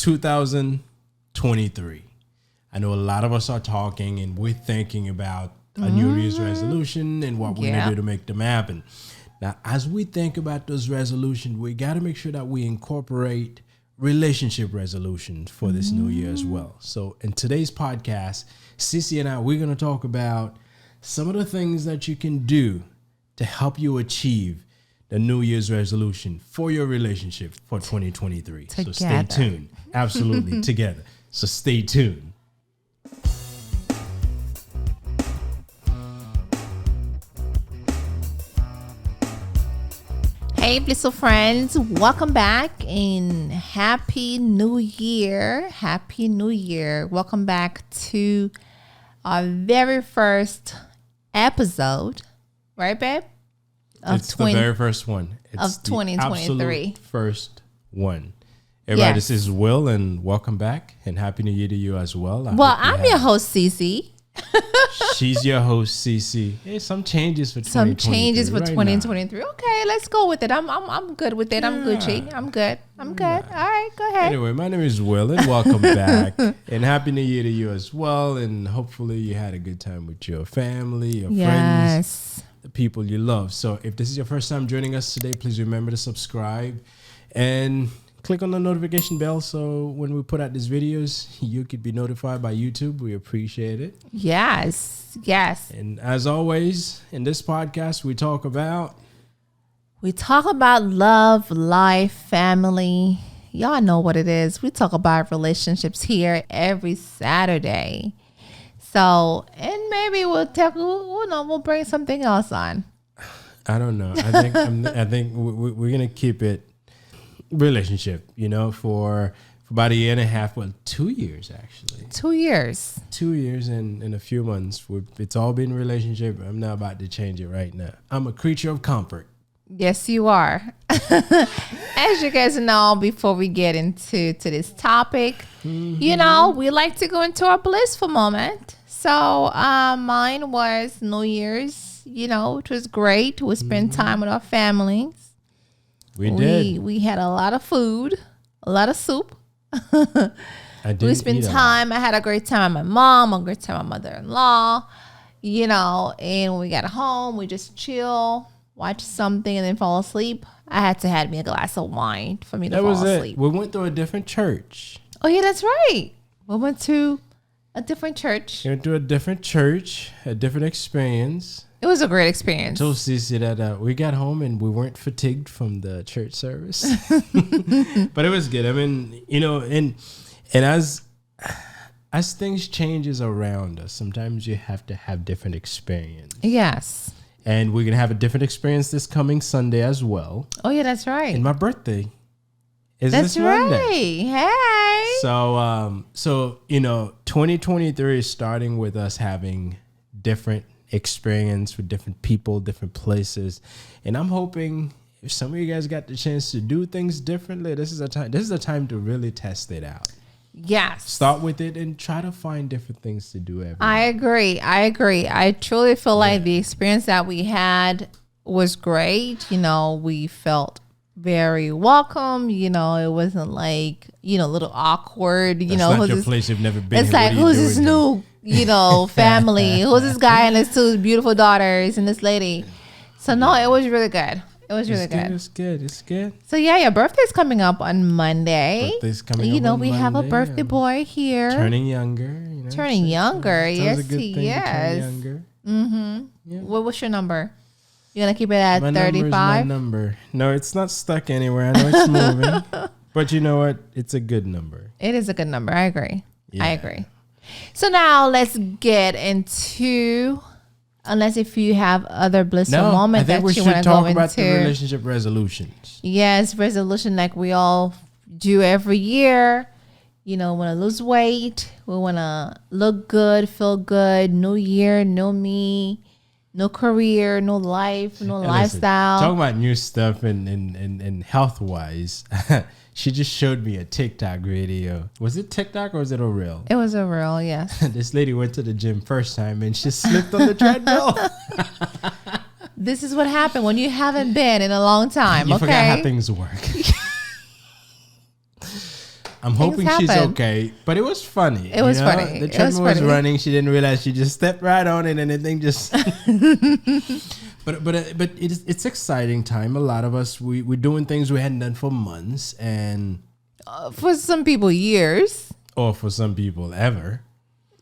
2023. I know a lot of us are talking and we're thinking about a New Year's resolution and what we're going to do to make them happen. Now, as we think about those resolutions, we got to make sure that we incorporate relationship resolutions for this new year as well. So in today's podcast, Cece and I, we're going to talk about some of the things that you can do to help you achieve the New Year's resolution for your relationship for 2023. Together. So stay tuned. Absolutely. Together. So stay tuned. Hey, Blissful friends, welcome back and Happy New Year. Happy New Year. Welcome back to our very first episode, right, babe? It's the very first one. It's of 2023. The first one. Everybody, This is Will, and welcome back, and Happy New Year to you as well. I'm your host, Cece. She's your host, Cece. Hey, some changes for 2023. Some changes for right 2023. Now. Okay, let's go with it. I'm good with it. I'm Gucci. I'm good. I'm good. All right, go ahead. Anyway, my name is Will, and welcome back. And Happy New Year to you as well. And hopefully you had a good time with your family, your friends, the people you love. So if this is your first time joining us today, please remember to subscribe and click on the notification bell so when we put out these videos, you could be notified by YouTube. We appreciate it. Yes. And as always, in this podcast, we talk about love, life, family. Y'all know what it is. We talk about relationships here every Saturday. So, and maybe we'll bring something else on. I don't know. I think we're gonna keep it relationship, for about a year and a half, 2 years actually. 2 years. 2 years and in a few months. It's all been relationship. I'm not about to change it right now. I'm a creature of comfort. Yes, you are. As you guys know, before we get into this topic, we like to go into our blissful moment. So mine was New Year's, which was great. We spent time with our families. We did. We had a lot of food, a lot of soup. We spent time. I had a great time with my mom, a great time with my mother-in-law, and when we got home, we just chill, watch something, and then fall asleep. I had to have me a glass of wine for me to fall asleep. We went to a different church. Oh, yeah, that's right. We went to a different church. We went to a different church, a different experience. It was a great experience. I told Cece that we got home and we weren't fatigued from the church service. But it was good. I mean, and as things changes around us, sometimes you have to have different experience. Yes. And we're going to have a different experience this coming Sunday as well. Oh, yeah, that's right. And my birthday is this Monday. Hey. So 2023 is starting with us having different experience with different people, different places, and I'm hoping if some of you guys got the chance to do things differently, this is a time to really test it out. Yes. Start with it and try to find different things to do every day. I agree. I truly feel like the experience that we had was great. We felt very welcome. It wasn't like, a little awkward. That's not your place. You've never been. It's like, who's this new family? Who's this guy and his two beautiful daughters and this lady? So no, it was really good. It's good. So yeah, your birthday's coming up on Monday. We have a birthday boy here. Turning younger. Turning younger. Yes, he is. Mm-hmm. Yeah. What's your number? You gonna keep it at 35? My number. No, it's not stuck anywhere. I know it's moving. But you know what? It's a good number. It is a good number. I agree. Yeah. I agree. So now let's get into, unless if you have other blissful moments that you want to go into. I think we should talk about the relationship resolutions. Yes, resolution like we all do every year. We want to lose weight. We want to look good, feel good. New year, new me. No career, no life, no lifestyle. Talking about new stuff and health-wise, she just showed me a TikTok video. Was it TikTok or was it a reel? It was a reel, yes. This lady went to the gym first time and she slipped on the treadmill. This is what happened when you haven't been in a long time. You forgot how things work. I'm hoping she's okay. But it was funny. It was funny. The treadmill was running. She didn't realize she just stepped right on it and the thing just... But it's exciting time. A lot of us, we're doing things we hadn't done for months. And for some people, years. Or for some people, ever.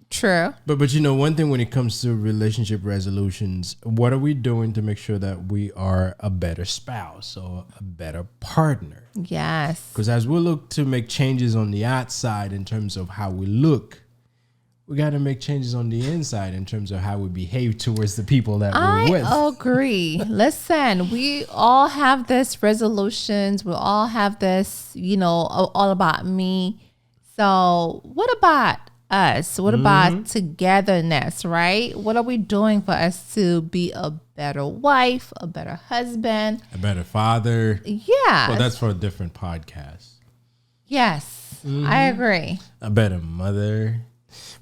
True. But one thing when it comes to relationship resolutions, what are we doing to make sure that we are a better spouse or a better partner? Yes. Because as we look to make changes on the outside in terms of how we look, we got to make changes on the inside in terms of how we behave towards the people that we're with. I agree. Listen, we all have this resolutions. We all have this, all about me. So what about us? What about togetherness, right? What are we doing for us to be a better wife, a better husband, a better father? Yeah. Well, that's for a different podcast. Yes, I agree. A better mother.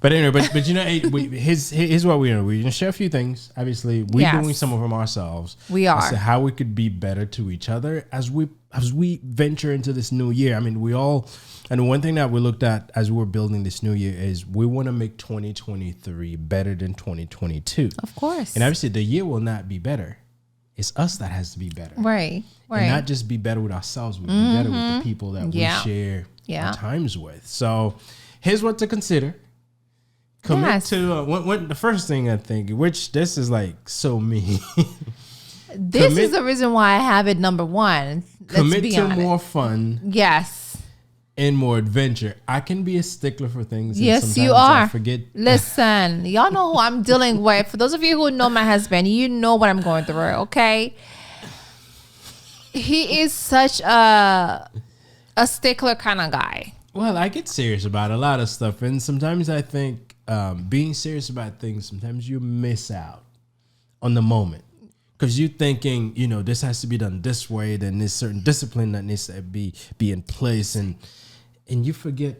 But anyway, but here's what we're going to share a few things. Obviously, we're doing some of them ourselves. We are. As to how we could be better to each other as we venture into this new year. I mean, and one thing that we looked at as we were building this new year is we want to make 2023 better than 2022. Of course. And obviously, the year will not be better. It's us that has to be better. Right. And not just be better with ourselves, but be better with the people that we share our times with. So here's what to consider. Commit to the first thing I think, which this is like so me. This is the reason why I have it number one. Commit to more fun. Yes. And more adventure. I can be a stickler for things. Yes, you are. I forget. Listen, y'all know who I'm dealing with. For those of you who know my husband, you know what I'm going through, okay? He is such a stickler kind of guy. Well, I get serious about a lot of stuff. And sometimes I think being serious about things, sometimes you miss out on the moment. Because you're thinking, this has to be done this way, then there's certain discipline that needs to be in place, and you forget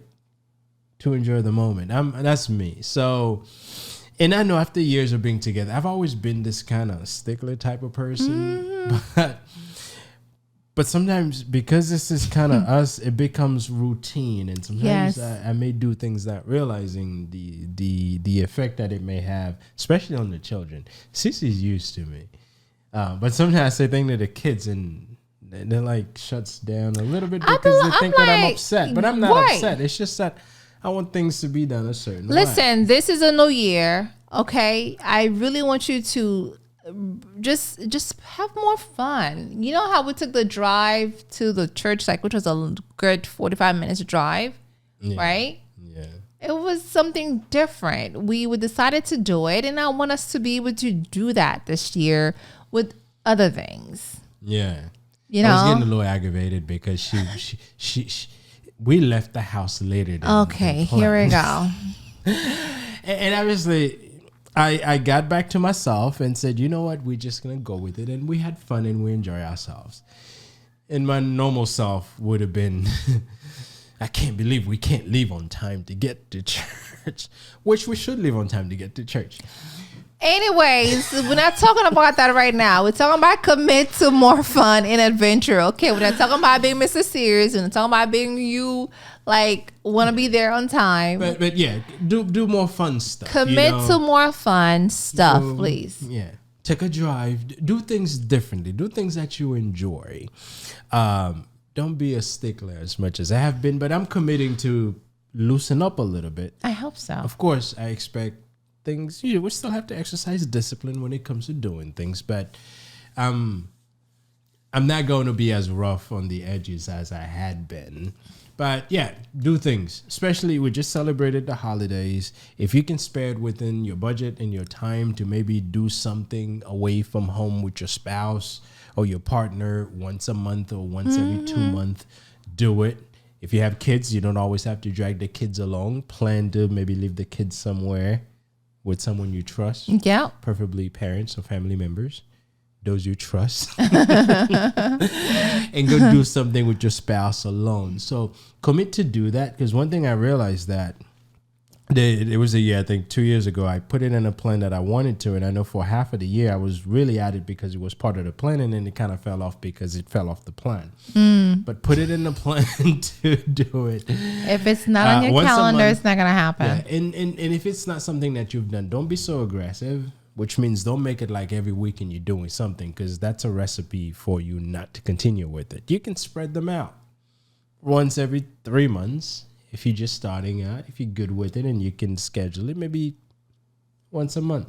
to enjoy the moment. That's me. So, and I know after years of being together, I've always been this kind of stickler type of person, but sometimes because this is kind of us, it becomes routine, and sometimes I may do things not realizing the effect that it may have, especially on the children. Cece's used to me. But sometimes I say things to the kids and they're like shuts down a little bit because they think that I'm upset. But I'm not upset. It's just that I want things to be done a certain way. Listen, this is a new year, okay? I really want you to just have more fun. You know how we took the drive to the church, which was a good 45 minutes drive, right? Yeah. It was something different. We decided to do it, and I want us to be able to do that this year with other things. Yeah. I was getting a little aggravated because she we left the house later than here we go. And obviously I got back to myself and said, you know what, we're just gonna go with it, and we had fun and we enjoy ourselves. And my normal self would have been I can't believe we can't leave on time to get to church, which we should leave on time to get to church. Anyways, we're not talking about that right now. We're talking about commit to more fun and adventure. Okay, we're not talking about being Mr. Serious. We're not talking about being you want to be there on time. But yeah, do more fun stuff. Commit to more fun stuff, please. Yeah, take a drive. Do things differently. Do things that you enjoy. Don't be a stickler as much as I have been, but I'm committing to loosen up a little bit. I hope so. Of course, I expect things. We still have to exercise discipline when it comes to doing things, but I'm not going to be as rough on the edges as I had been. But yeah, do things. Especially we just celebrated the holidays. If you can spare it within your budget and your time to maybe do something away from home with your spouse or your partner once a month or once every 2 months, do it. If you have kids, you don't always have to drag the kids along. Plan to maybe leave the kids somewhere with someone you trust. Yeah. Preferably parents or family members. Those you trust. And go do something with your spouse alone. So commit to do that. Because one thing I realized that It was a year, I think 2 years ago. I put it in a plan that I wanted to, and I know for half of the year I was really at it because it was part of the plan, and then it kind of fell off because it fell off the plan. But put it in the plan to do it. If it's not on your calendar, it's not gonna happen. Yeah, and if it's not something that you've done, don't be so aggressive. Which means don't make it like every weekend you're doing something, because that's a recipe for you not to continue with it. You can spread them out once every 3 months. If you're just starting out, if you're good with it, and you can schedule it maybe once a month.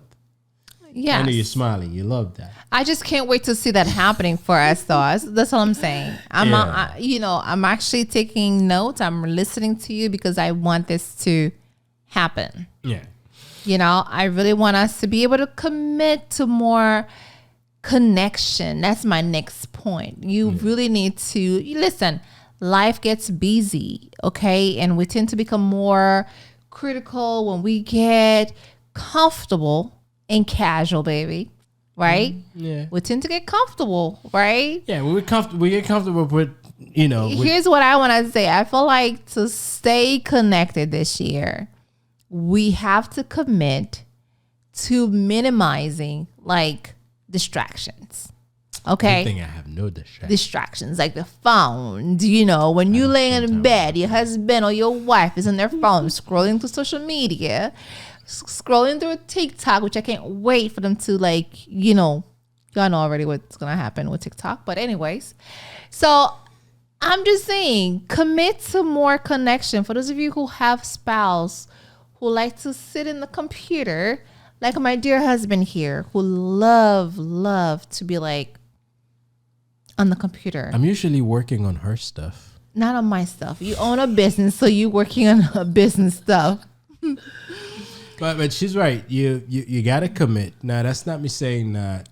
Yeah, I know you're smiling. You love that. I just can't wait to see that happening for us, though. That's all I'm saying. I'm actually taking notes. I'm listening to you because I want this to happen. Yeah. I really want us to be able to commit to more connection. That's my next point. You really need to listen. Life gets busy, okay? And we tend to become more critical when we get comfortable and casual, baby. Right? Yeah. We tend to get comfortable, right? Yeah, we get comfortable with, Here's what I want to say. I feel like to stay connected this year, we have to commit to minimizing distractions. Okay. Good thing I have no distractions like the phone. When you lay in bed, your husband or your wife is on their phone scrolling through social media, scrolling through TikTok, which I can't wait for them to y'all know already what's gonna happen with TikTok. But anyways, so I'm just saying, commit to more connection. For those of you who have spouse who like to sit in the computer, like my dear husband here, who love to be on the computer. I'm usually working on her stuff. Not on my stuff. You own a business, so you working on a business stuff. But she's right. You gotta commit. Now that's not me saying that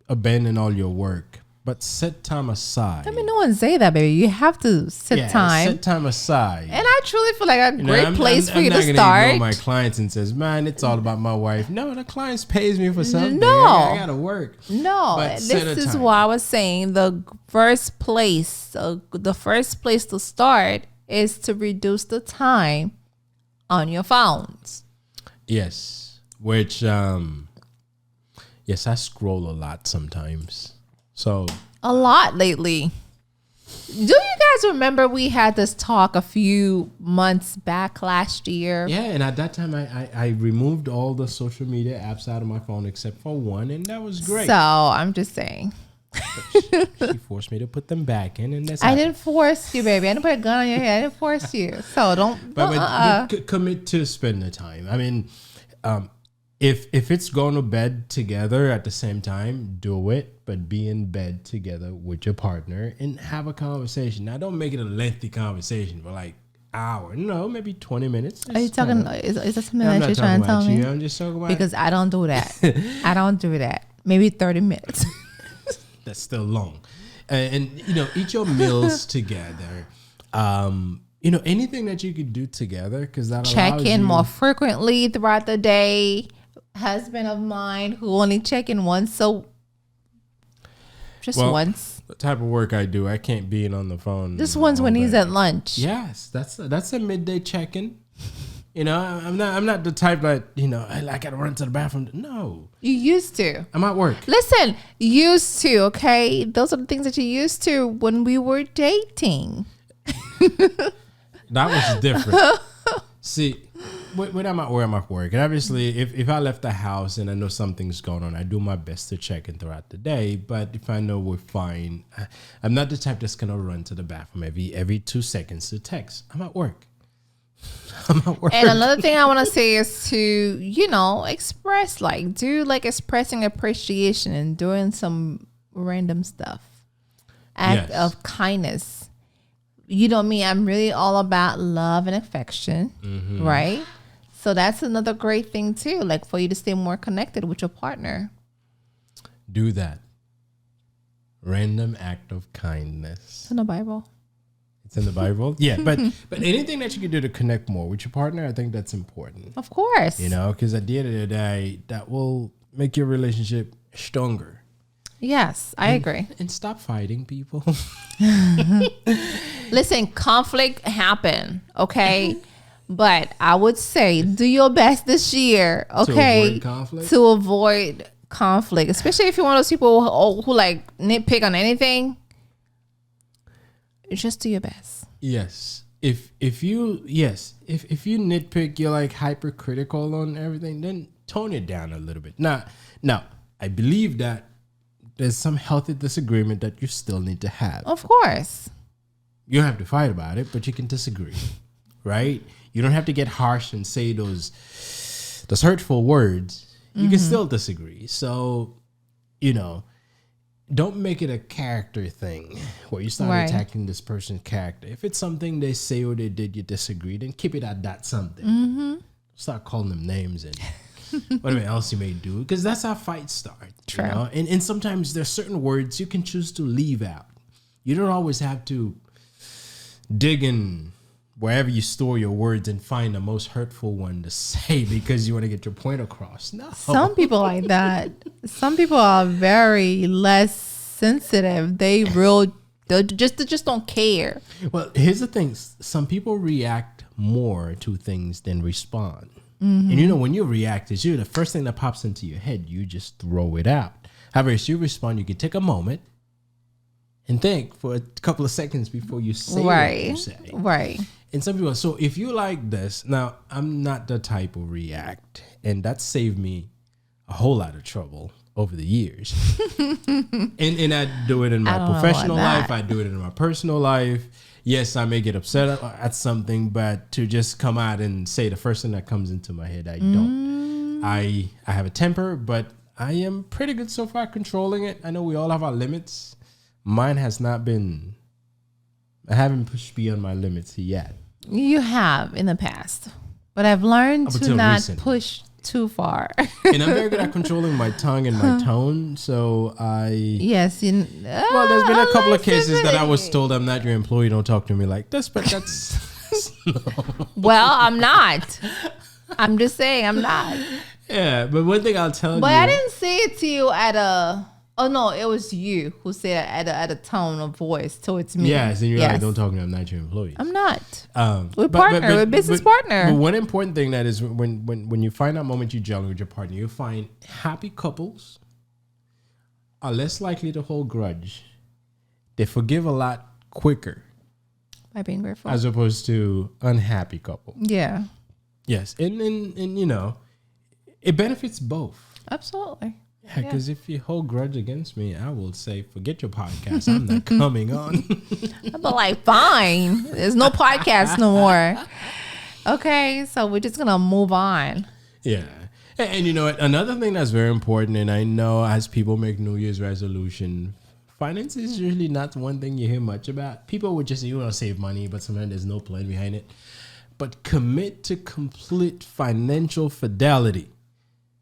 abandon all your work, but set time aside. I mean, no one say that, baby. You have to set time. Set time aside. And I truly feel like a great place for you to start. I'm not gonna ignore my clients and says, "Man, it's all about my wife." No, the clients pays me for something. No, I gotta work. No, this is why I was saying the first place to start is to reduce the time on your phones. Yes, which yes, I scroll a lot sometimes. So a lot lately. Do you guys remember we had this talk a few months back last year? Yeah, and at that time I removed all the social media apps out of my phone except for one, and that was great. So I'm just saying. She forced me to put them back in, and that's I didn't force you, baby. I didn't put a gun on your head. I didn't force you. So don't. But commit to spend the time. I mean, if it's going to bed together at the same time, do it. But be in bed together with your partner and have a conversation. Now, don't make it a lengthy conversation for hour. No, maybe 20 minutes. Are you talking? Is that something that you're trying to tell me? I'm just talking about because I don't do that. I don't do that. Maybe 30 minutes. That's still long. And eat your meals together. Anything that you could do together, because that check in more frequently throughout the day. Husband of mine who only check in once, so once. The type of work I do, I can't be on the phone. Just once when he's at lunch. Yes, that's a midday check-in. I'm not the type that I gotta run to the bathroom. No, you used to. I'm at work. Listen, used to. Okay, those are the things that you used to when we were dating. That was different. See, when I'm at work, and obviously if I left the house and I know something's going on, I do my best to check in throughout the day. But if I know we're fine, I'm not the type that's gonna run to the bathroom every 2 seconds to text. I'm at work. And another thing I want to say is to express expressing appreciation and doing some random stuff, act of kindness. You know me, I'm really all about love and affection, right? So that's another great thing too, for you to stay more connected with your partner. Do that. Random act of kindness. It's in the Bible. It's in the Bible? Yeah, but anything that you can do to connect more with your partner, I think that's important. Of course. Because at the end of the day, that will make your relationship stronger. Yes, I agree. And stop fighting, people. Listen, conflict happen, okay? But I would say do your best this year, okay? To avoid conflict, especially if you're one of those people who like nitpick on anything. Just do your best. Yes. If you nitpick, you're like hypercritical on everything, then tone it down a little bit. Now, I believe that there's some healthy disagreement that you still need to have. Of course. You don't have to fight about it, but you can disagree, right? You don't have to get harsh and say those hurtful words. You can still disagree. So, don't make it a character thing where you start attacking this person's character. If it's something they say or they did, you disagree, then keep it at that something. Start calling them names and whatever else you may do, because that's how fights start. True. And sometimes there's certain words you can choose to leave out. You don't always have to dig in wherever you store your words and find the most hurtful one to say because you want to get your point across. No. Some people like that. Some people are very less sensitive. They just don't care. Well, here's the thing. Some people react more to things than respond. And when you react, it's the first thing that pops into your head. You just throw it out. However, as you respond, you can take a moment and think for a couple of seconds before you say what you say. Right. And some people, so if you like this, now I'm not the type of react, and that saved me a whole lot of trouble over the years. and I do it in my professional life. I do it in my personal life. Yes, I may get upset at something, but to just come out and say the first thing that comes into my head, I don't. I have a temper, but I am pretty good so far controlling it. I know we all have our limits. Mine has not been, I haven't pushed beyond my limits yet. You have in the past, but I've learned to not push too far. And I'm very good at controlling my tongue and my tone. So Yes. Well, there's been a couple of cases that I was told I'm not your employee. Don't talk to me like this, but that's... Well, I'm not. I'm just saying I'm not. Yeah, but one thing I'll tell you. But I didn't say it to you at a... Oh, no, it was you who said at a tone of voice towards me. Yes, and you're like, don't talk to me. I'm not your employee. I'm not. We're we're business partner. But one important thing that is when you find that moment you gel with your partner, you find happy couples are less likely to hold grudge. They forgive a lot quicker. By being grateful. As opposed to unhappy couples. Yeah. Yes, and it benefits both. Absolutely. Yeah, because if you hold grudge against me, I will say, forget your podcast. I'm not coming on. I'll be like, fine. There's no podcast no more. Okay, so we're just going to move on. Yeah. And you know what? Another thing that's very important, and I know as people make New Year's resolution, finance is usually not one thing you hear much about. People would just say, you want to save money, but sometimes there's no plan behind it. But commit to complete financial fidelity.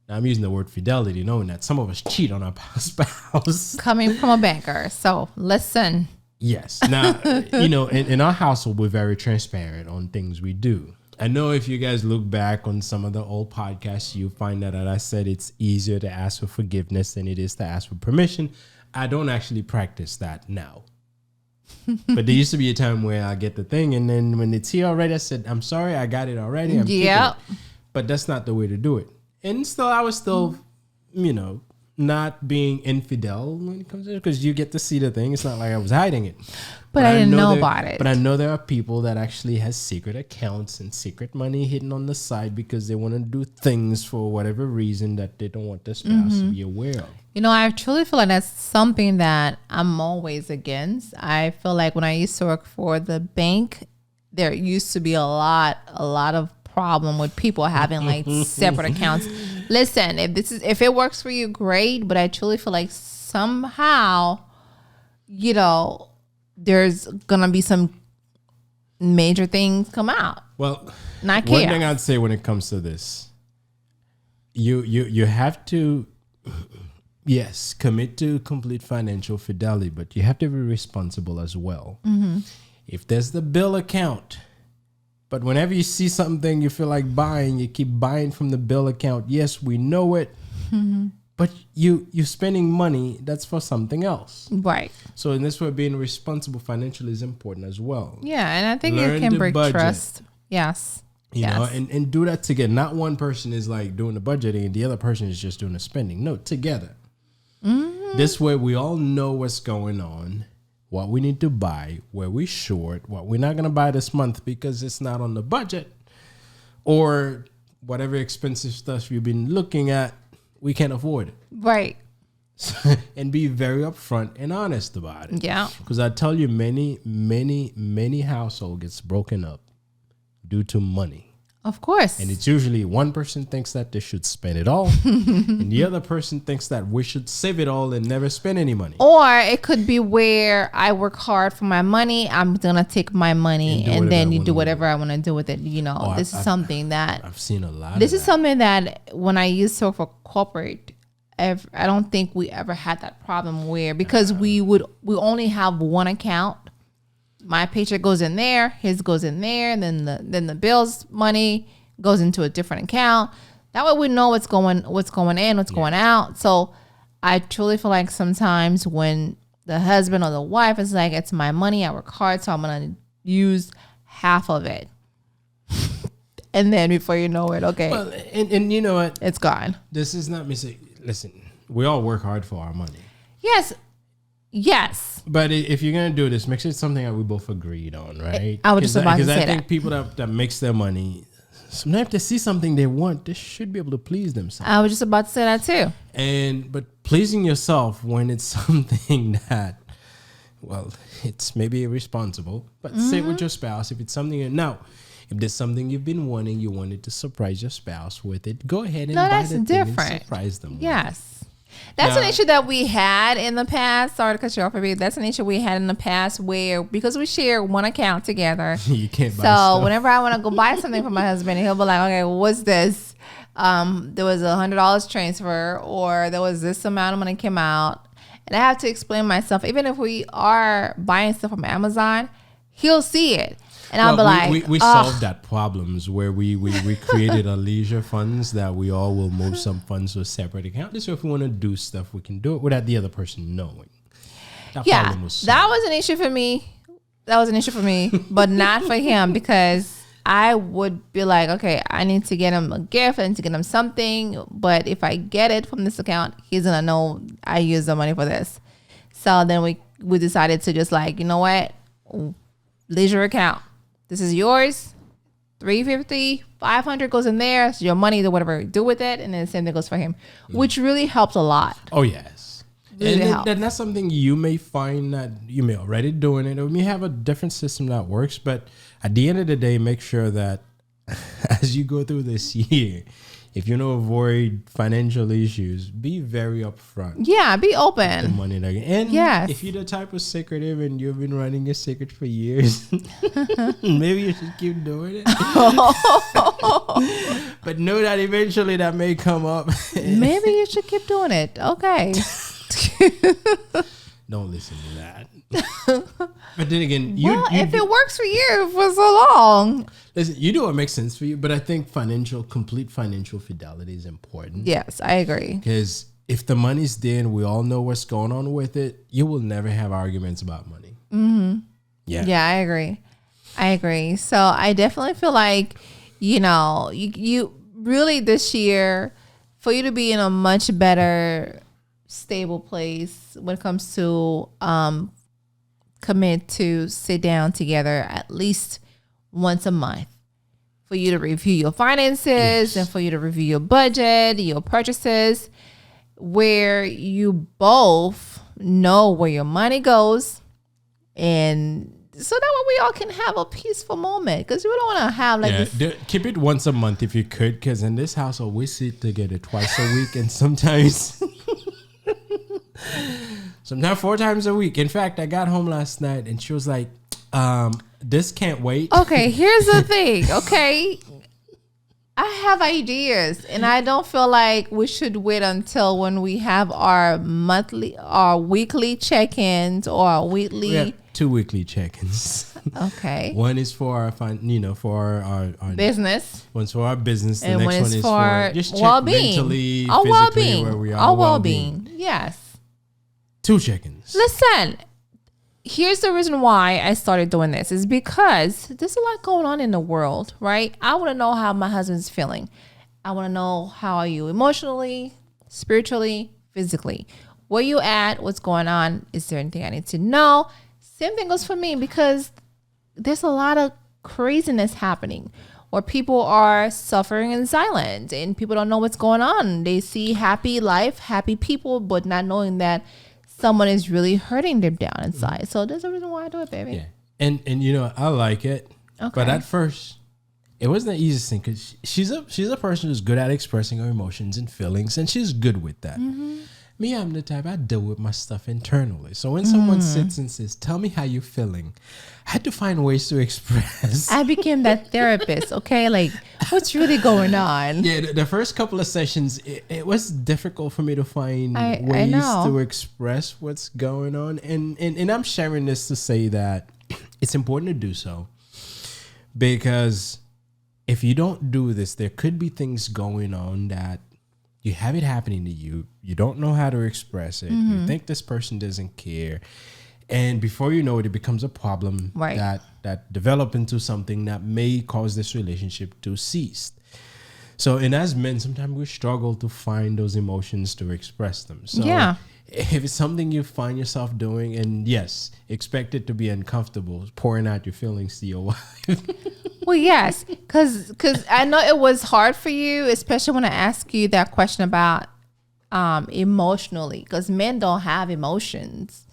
Now, I'm using the word fidelity, knowing that some of us cheat on our spouse. Coming from a banker, so listen. Yes. Now, in our household, we're very transparent on things we do. I know if you guys look back on some of the old podcasts, you find that I said it's easier to ask for forgiveness than it is to ask for permission. I don't actually practice that now. But there used to be a time where I get the thing, and then when it's here already, I said, I'm sorry, I got it already. Yeah. But that's not the way to do it. And I was still, not being infidel when it comes to it, because you get to see the thing. It's not like I was hiding it. But I didn't know about it. But I know there are people that actually has secret accounts and secret money hidden on the side because they want to do things for whatever reason that they don't want their spouse to be aware of. I truly feel like that's something that I'm always against. I feel like when I used to work for the bank, there used to be a lot of problem with people having like separate accounts. Listen, if it works for you, great. But I truly feel like somehow, there's gonna be some major things come out. Well, one thing I'd say when it comes to this, you have to, yes, commit to complete financial fidelity, but you have to be responsible as well. Mm-hmm. If there's the bill account, but whenever you see something you feel like buying, you keep buying from the bill account. Yes, we know it, but you're spending money that's for something else. Right. So in this way, being responsible financially is important as well. Yeah, and I think it can break trust. Yes. You know, and do that together. Not one person is like doing the budgeting and the other person is just doing the spending. No, together. This way we all know what's going on, what we need to buy, where we short, what we're not going to buy this month because it's not on the budget, or whatever expensive stuff you've been looking at, we can't afford it. Right. And be very upfront and honest about it. Yeah. Because I tell you, many household gets broken up due to money. Of course. And it's usually one person thinks that they should spend it all, and the other person thinks that we should save it all and never spend any money. Or it could be where I work hard for my money. I'm going to take my money and then you do whatever I want to do with it. You know, this is something that I've seen a lot. This is something that when I used to work for corporate, I don't think we ever had that problem where, because we only have one account. My paycheck goes in there, his goes in there, and then the bills money goes into a different account. That way we know what's going in, what's going out. So I truly feel like sometimes when the husband or the wife is like, it's my money, I work hard, so I'm gonna use half of it. And then before you know it, okay. Well, and you know what? It's gone. This is not me saying, listen, we all work hard for our money. Yes. But if you're going to do this, make sure it's something that we both agreed on, right? I would just about to say that. Because I think people that makes their money, sometimes if they see something they want, they should be able to please themselves. I was just about to say that too. But pleasing yourself when it's something that, well, it's maybe irresponsible, but say it with your spouse. If it's something, now, if there's something you've been wanting, you wanted to surprise your spouse with it, go ahead and buy the thing and surprise them. Yes. That's an issue that we had in the past. Sorry to cut you off, baby. That's an issue we had in the past where, because we share one account together, you can't buy stuff. Whenever I want to go buy something for my husband, he'll be like, okay, what's this? There was $100 transfer, or there was this amount of money came out. And I have to explain myself. Even if we are buying stuff from Amazon, he'll see it. And I'll be like, we solved that problems where we created a leisure funds that we all will move some funds to a separate account. This way, if we want to do stuff, we can do it without the other person knowing. That was an issue for me. That was an issue for me, but not for him, because I would be like, okay, I need to get him a gift. I need to get him something. But if I get it from this account, he's going to know I use the money for this. So then we decided to just like, you know what? Leisure account. This is yours. $350, $500 goes in there. It's your money, to whatever you do with it, and then the same thing goes for him, which really helps a lot. Oh yes, really and that's something you may find that you may already doing it, or you may have a different system that works. But at the end of the day, make sure that as you go through this year, if you want to avoid financial issues, be very upfront. Yeah, be open. The money and if you're the type of secretive and you've been running your secret for years, maybe you should keep doing it. But know that eventually that may come up. Maybe you should keep doing it. Okay. Don't listen to that. But then again, if it works for you for so long, listen, you do what makes sense for you. But I think complete financial fidelity is important. Yes, I agree. Because if the money's there and we all know what's going on with it, you will never have arguments about money. Mm-hmm. Yeah, I agree. So I definitely feel like, you really this year, for you to be in a much better stable place when it comes to commit to sit down together at least once a month for you to review your finances and for you to review your budget, your purchases, where you both know where your money goes, and so that way we all can have a peaceful moment, because we don't want to have this. Keep it once a month if you could, because in this household we sit together twice a week, and sometimes 4 times a week. In fact, I got home last night and she was like, this can't wait. Okay, here's the thing. Okay, I have ideas, and I don't feel like we should wait until when we have our weekly check-ins or our weekly. We have 2 weekly check-ins. Okay. One is for our business. One's for our business. The and next one is for just check well-being. Mentally, our physically, well-being. where we are. Our well-being. Yes. 2 check-ins. Listen, here's the reason why I started doing this is because there's a lot going on in the world, right? I want to know how my husband's feeling. I want to know how are you emotionally, spiritually, physically. Where you at? What's going on? Is there anything I need to know? Same thing goes for me because there's a lot of craziness happening where people are suffering in silence and people don't know what's going on. They see happy life, happy people, but not knowing that someone is really hurting them down inside. So there's a reason why I do it, baby. Yeah. And I like it. Okay. But at first, it wasn't the easiest thing because she's a person who's good at expressing her emotions and feelings, and she's good with that. Mm-hmm. Me, I'm the type, I deal with my stuff internally. So when someone sits and says, tell me how you're feeling, I had to find ways to express. I became that therapist, okay? Like, what's really going on? Yeah, the first couple of sessions, it was difficult for me to find ways to express what's going on. And I'm sharing this to say that it's important to do so. Because if you don't do this, there could be things going on that you have it happening to you. You don't know how to express it. Mm-hmm. You think this person doesn't care. And before you know it, it becomes a problem that develop into something that may cause this relationship to cease. So, and as men, sometimes we struggle to find those emotions to express them. So if it's something you find yourself doing, and yes, expect it to be uncomfortable, pouring out your feelings to your wife. Well, yes, because I know it was hard for you, especially when I ask you that question about emotionally, because men don't have emotions.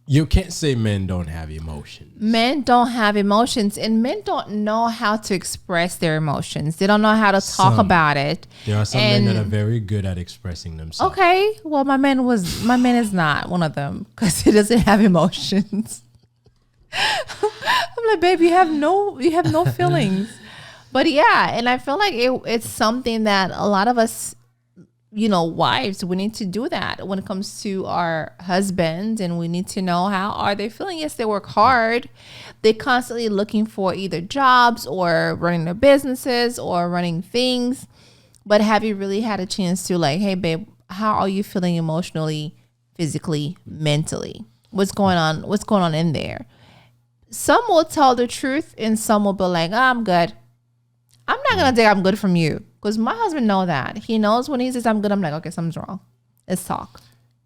You can't say men don't have emotions. Men don't have emotions, and men don't know how to express their emotions. They don't know how to talk about it. There are some men that are very good at expressing themselves. Okay, well, my man is not one of them because he doesn't have emotions. I'm like, babe, you have no feelings. But yeah, and I feel like it's something that a lot of us, wives, we need to do that when it comes to our husbands, and we need to know how are they feeling. Yes, they work hard. They're constantly looking for either jobs or running their businesses or running things. But have you really had a chance to like, hey, babe, how are you feeling emotionally, physically, mentally? What's going on? What's going on in there? Some will tell the truth and some will be like, I'm good. I'm not going to take I'm good from you. Because my husband knows that. He knows when he says I'm good, I'm like, okay, something's wrong. Let's talk.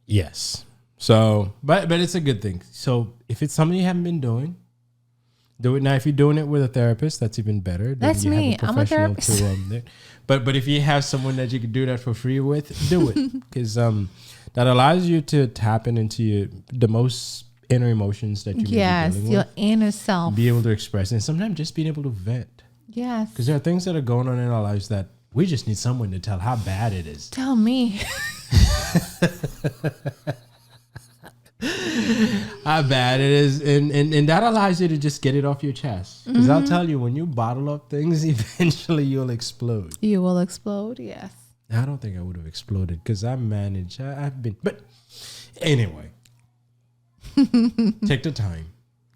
Yes. So, but it's a good thing. So if it's something you haven't been doing, do it now. If you're doing it with a therapist, that's even better. That's me. I'm a therapist. But if you have someone that you can do that for free with, do it. Because that allows you to tap into the most inner emotions that you may be dealing with. Your inner self. Be able to express. And sometimes just being able to vent. Yes. Because there are things that are going on in our lives that we just need someone to tell how bad it is. Tell me. How bad it is. And that allows you to just get it off your chest. Because I'll tell you, when you bottle up things, eventually you'll explode. You will explode, yes. I don't think I would have exploded because I've been. But anyway, take the time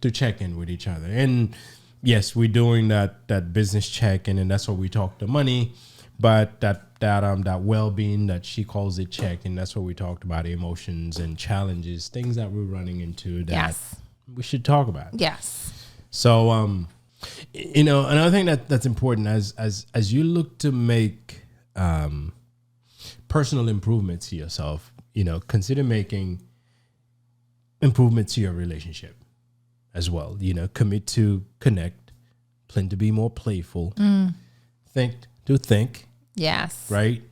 to check in with each other. And yes, we're doing that business check-in, and that's what we talk the money. But that well-being, that she calls it check, and that's what we talked about, emotions and challenges, things that we're running into that we should talk about. Yes. So another thing that's important as you look to make personal improvements to yourself, consider making improvements to your relationship as well. Commit to connect, plan to be more playful, think. Yes. Right?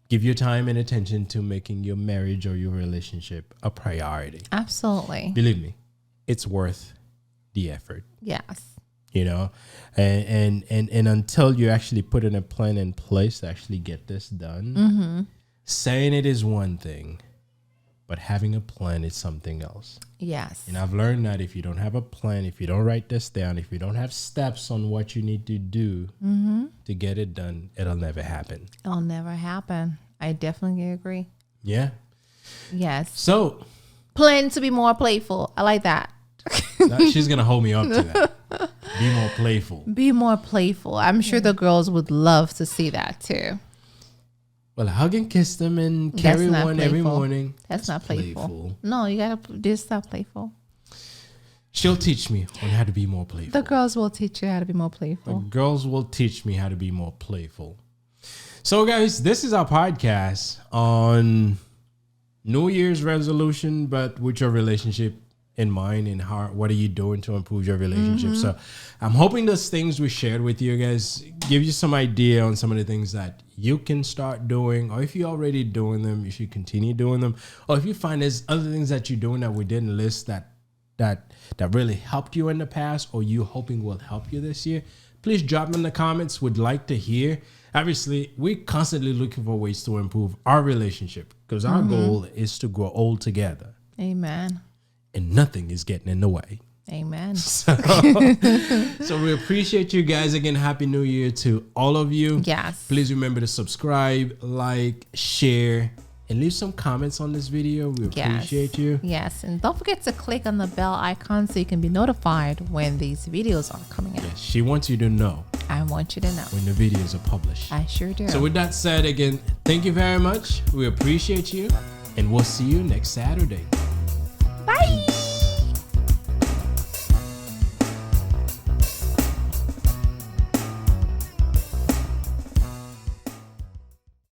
Give your time and attention to making your marriage or your relationship a priority. Absolutely. Believe me, it's worth the effort. Yes. And until you actually put in a plan in place to actually get this done, saying it is one thing, but having a plan is something else. Yes. And I've learned that if you don't have a plan, if you don't write this down, if you don't have steps on what you need to do to get it done, it'll never happen. It'll never happen. I definitely agree. Yeah. Yes. So. Plan to be more playful. I like that. She's going to hold me up to that. Be more playful. Be more playful. I'm sure the girls would love to see that too. Well, hug and kiss them and carry one every morning. That's not playful. No, you got to just stop playful. She'll teach me on how to be more playful. The girls will teach you how to be more The playful. girls will teach me how to be more playful. So, guys, this is our podcast on New Year's resolution, but with your relationship in mind, and what are you doing to improve your relationship? So I'm hoping those things we shared with you guys give you some idea on some of the things that you can start doing, or if you're already doing them, you should continue doing them. Or if you find there's other things that you're doing that we didn't list that really helped you in the past, or you hoping will help you this year, please drop them in the comments. We'd like to hear. Obviously, we're constantly looking for ways to improve our relationship, because our goal is to grow old together. Amen. And nothing is getting in the way. Amen. So we appreciate you guys again. Happy New Year to all of you. Yes. Please remember to subscribe, like, share, and leave some comments on this video. We appreciate you. Yes. And don't forget to click on the bell icon so you can be notified when these videos are coming out. Yes, she wants you to know. I want you to know When the videos are published. I sure do. So with that said, again, thank you very much. We appreciate you. And we'll see you next Saturday.